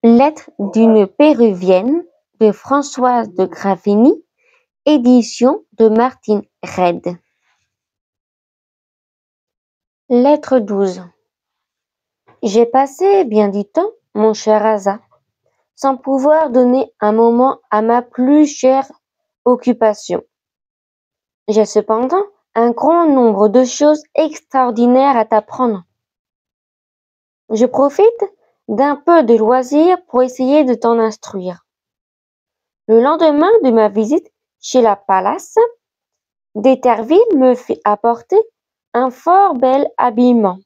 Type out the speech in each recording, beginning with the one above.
Lettre d'une Péruvienne de Françoise de Gravigny, édition de Martine Reid. Lettre 12. J'ai passé bien du temps, mon cher Asa, sans pouvoir donner un moment à ma plus chère occupation. J'ai cependant un grand nombre de choses extraordinaires à t'apprendre. Je profite d'un peu de loisir pour essayer de t'en instruire. Le lendemain de ma visite chez la Pallas, d'Éterville me fit apporter un fort bel habillement,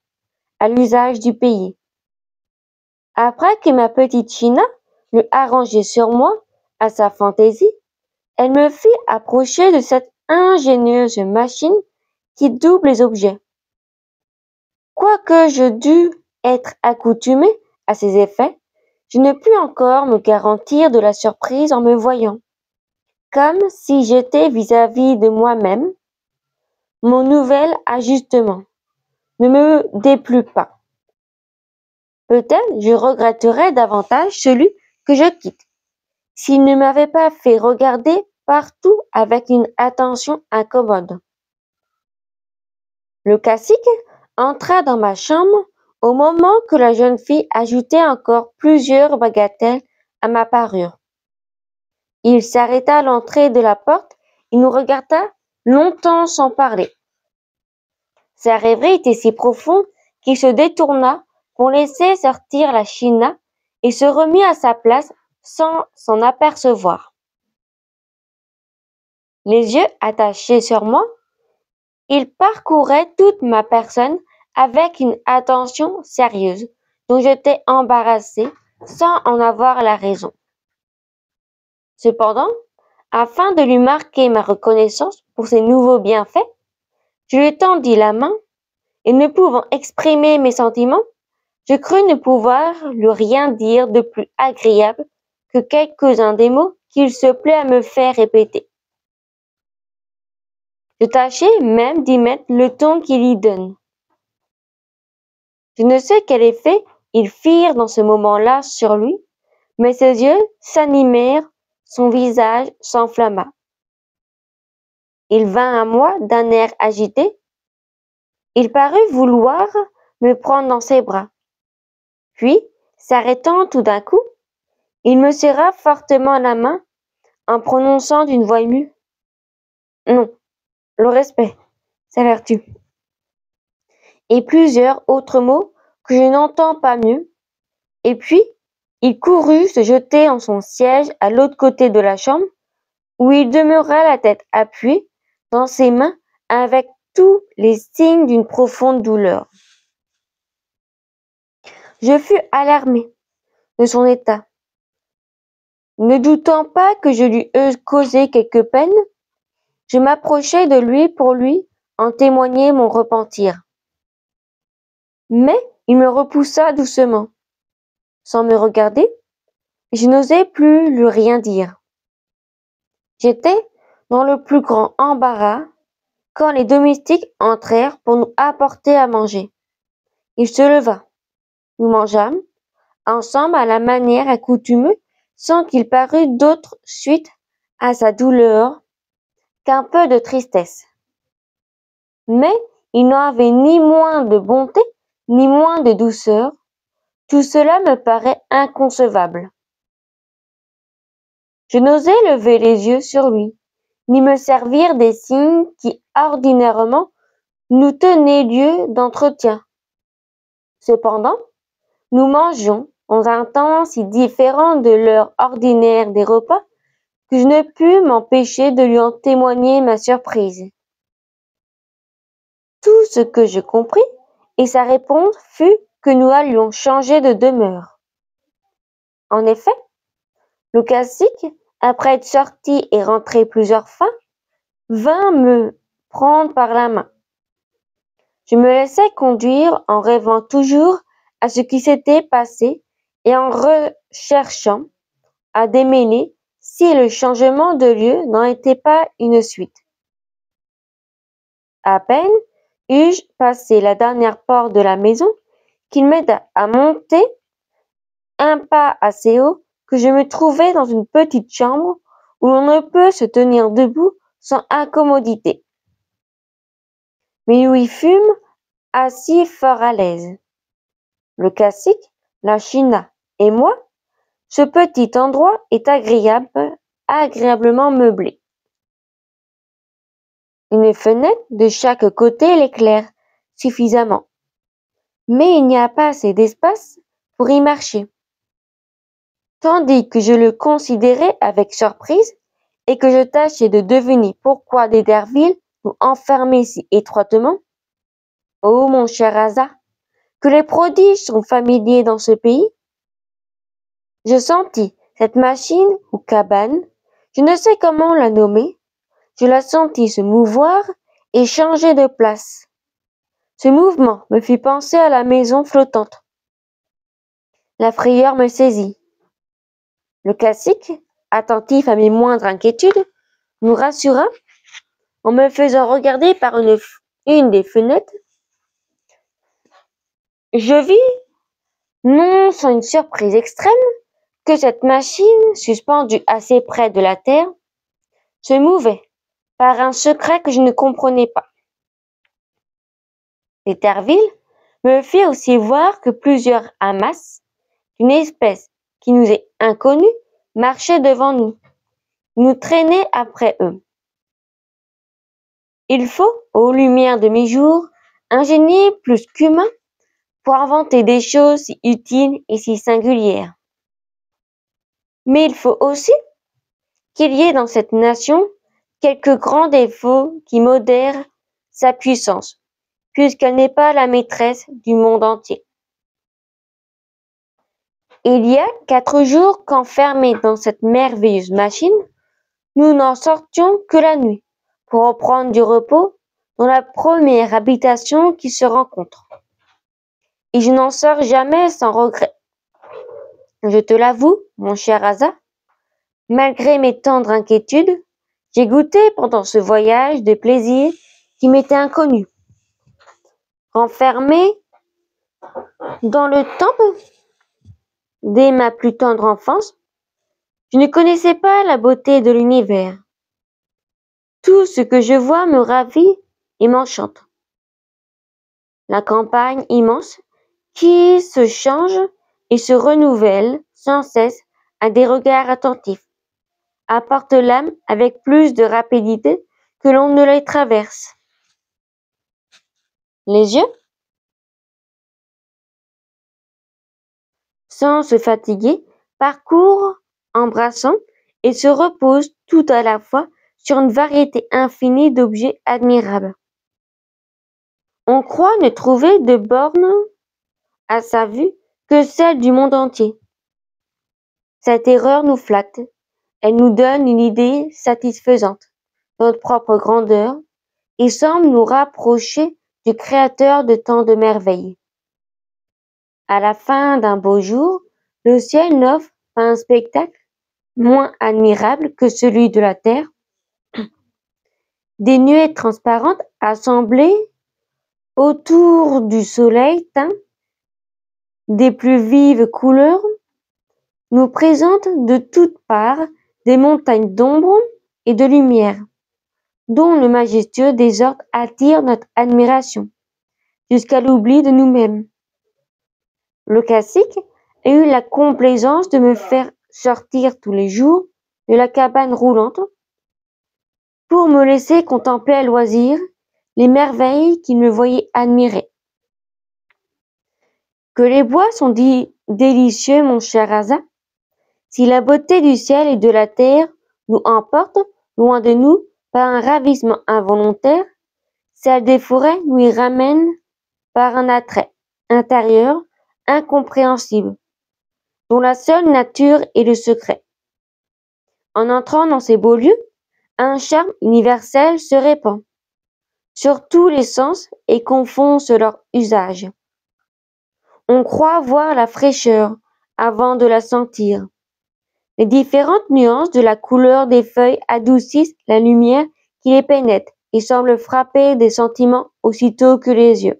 à l'usage du pays. Après que ma petite China l'eut arrangé sur moi à sa fantaisie, elle me fit approcher de cette ingénieuse machine qui double les objets. Quoique je dus être accoutumé à ses effets, je ne pus encore me garantir de la surprise en me voyant, comme si j'étais vis-à-vis de moi-même. Mon nouvel ajustement ne me déplut pas. Peut-être je regretterais davantage celui que je quitte, s'il ne m'avait pas fait regarder partout avec une attention incommode. Le cacique entra dans ma chambre au moment que la jeune fille ajoutait encore plusieurs bagatelles à ma parure. Il s'arrêta à l'entrée de la porte et nous regarda longtemps sans parler. Sa rêverie était si profonde qu'il se détourna pour laisser sortir la China et se remit à sa place sans s'en apercevoir. Les yeux attachés sur moi, il parcourait toute ma personne avec une attention sérieuse dont j'étais embarrassé sans en avoir la raison. Cependant, afin de lui marquer ma reconnaissance pour ses nouveaux bienfaits, je lui tendis la main et ne pouvant exprimer mes sentiments, je crus ne pouvoir lui rien dire de plus agréable que quelques-uns des mots qu'il se plaît à me faire répéter. Je tâchai même d'y mettre le ton qu'il y donne. Je ne sais quel effet ils firent dans ce moment-là sur lui, mais ses yeux s'animèrent, son visage s'enflamma. Il vint à moi d'un air agité. Il parut vouloir me prendre dans ses bras. Puis, s'arrêtant tout d'un coup, il me serra fortement la main en prononçant d'une voix émue: Non, le respect, sa vertu. Et plusieurs autres mots que je n'entends pas mieux. Et puis, il courut se jeter en son siège à l'autre côté de la chambre, où il demeura la tête appuyée dans ses mains avec tous les signes d'une profonde douleur. Je fus alarmé de son état. Ne doutant pas que je lui eusse causé quelque peine, je m'approchai de lui pour lui en témoigner mon repentir. Mais il me repoussa doucement, sans me regarder, et je n'osai plus lui rien dire. J'étais dans le plus grand embarras quand les domestiques entrèrent pour nous apporter à manger. Il se leva. Nous mangeâmes ensemble à la manière accoutumée sans qu'il parût d'autre suite à sa douleur qu'un peu de tristesse. Mais il n'en avait ni moins de bonté, ni moins de douceur. Tout cela me paraît inconcevable. Je n'osais lever les yeux sur lui, ni me servir des signes qui ordinairement nous tenaient lieu d'entretien. Cependant, nous mangions dans un temps si différent de l'heure ordinaire des repas que je ne pus m'empêcher de lui en témoigner ma surprise. Tout ce que je compris, et sa réponse fut que nous allions changer de demeure. En effet, le cacique, après être sorti et rentré plusieurs fois, vint me prendre par la main. Je me laissai conduire en rêvant toujours à ce qui s'était passé et en recherchant à démêler si le changement de lieu n'en était pas une suite. À peine eus-je passé la dernière porte de la maison qu'il m'aida à monter un pas assez haut que je me trouvais dans une petite chambre où l'on ne peut se tenir debout sans incommodité, mais où il fume assis fort à l'aise. Le cacique, la china et moi, ce petit endroit est agréablement meublé. Une fenêtre de chaque côté l'éclaire suffisamment, mais il n'y a pas assez d'espace pour y marcher. Tandis que je le considérais avec surprise et que je tâchais de deviner pourquoi des Derville nous enfermaient si étroitement. Oh, mon cher Asa, que les prodiges sont familiers dans ce pays! Je sentis cette machine ou cabane, je ne sais comment la nommer, je la sentis se mouvoir et changer de place. Ce mouvement me fit penser à la maison flottante. La frayeur me saisit. Le cacique, attentif à mes moindres inquiétudes, nous rassura en me faisant regarder par une des fenêtres. Je vis, non sans une surprise extrême, que cette machine, suspendue assez près de la terre, se mouvait par un secret que je ne comprenais pas. L'Éterville me fit aussi voir que plusieurs hamas, d'une espèce qui nous est inconnue, marchaient devant nous, nous traînaient après eux. Il faut, aux lumières de mes jours, ingénier plus qu'humain pour inventer des choses si utiles et si singulières. Mais il faut aussi qu'il y ait dans cette nation quelques grands défauts qui modèrent sa puissance, puisqu'elle n'est pas la maîtresse du monde entier. Il y a 4 jours qu'enfermés dans cette merveilleuse machine, nous n'en sortions que la nuit, pour reprendre du repos dans la première habitation qui se rencontre. Et je n'en sors jamais sans regret. Je te l'avoue, mon cher Asa, malgré mes tendres inquiétudes, j'ai goûté pendant ce voyage des plaisirs qui m'étaient inconnus. Renfermé dans le temple, dès ma plus tendre enfance, je ne connaissais pas la beauté de l'univers. Tout ce que je vois me ravit et m'enchante. La campagne immense, qui se change et se renouvelle sans cesse à des regards attentifs, apporte l'âme avec plus de rapidité que l'on ne les traverse. Les yeux, sans se fatiguer, parcourent, embrassant, et se reposent tout à la fois sur une variété infinie d'objets admirables. On croit ne trouver de borne à sa vue que celle du monde entier. Cette erreur nous flatte, elle nous donne une idée satisfaisante de notre propre grandeur et semble nous rapprocher du Créateur de tant de merveilles. À la fin d'un beau jour, le ciel n'offre pas un spectacle moins admirable que celui de la terre. Des nuées transparentes assemblées autour du soleil teint des plus vives couleurs nous présentent de toutes parts des montagnes d'ombre et de lumière, dont le majestueux désordre attire notre admiration, jusqu'à l'oubli de nous-mêmes. Le cacique a eu la complaisance de me faire sortir tous les jours de la cabane roulante pour me laisser contempler à loisir les merveilles qu'il me voyait admirer. Que les bois sont délicieux, mon cher Asa, si la beauté du ciel et de la terre nous emporte loin de nous par un ravissement involontaire, celle des forêts nous y ramène par un attrait intérieur incompréhensible, dont la seule nature est le secret. En entrant dans ces beaux lieux, un charme universel se répand sur tous les sens et confond leur usage. On croit voir la fraîcheur avant de la sentir. Les différentes nuances de la couleur des feuilles adoucissent la lumière qui les pénètre et semblent frapper des sentiments aussitôt que les yeux.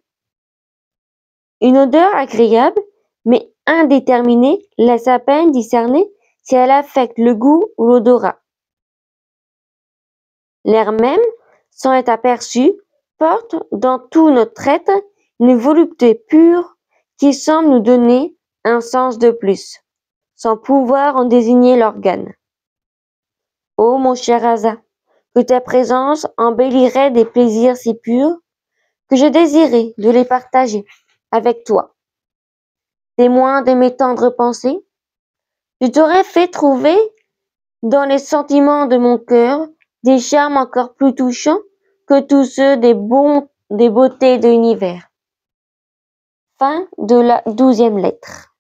Une odeur agréable, mais indéterminée laisse à peine discerner si elle affecte le goût ou l'odorat. L'air même, sans être aperçu, porte dans tout notre être une volupté pure qui semble nous donner un sens de plus, sans pouvoir en désigner l'organe. Ô mon cher Asa, que ta présence embellirait des plaisirs si purs que je désirais de les partager avec toi. Témoin de mes tendres pensées, je t'aurais fait trouver dans les sentiments de mon cœur des charmes encore plus touchants que tous ceux des beautés de l'univers. Fin de la 12e lettre.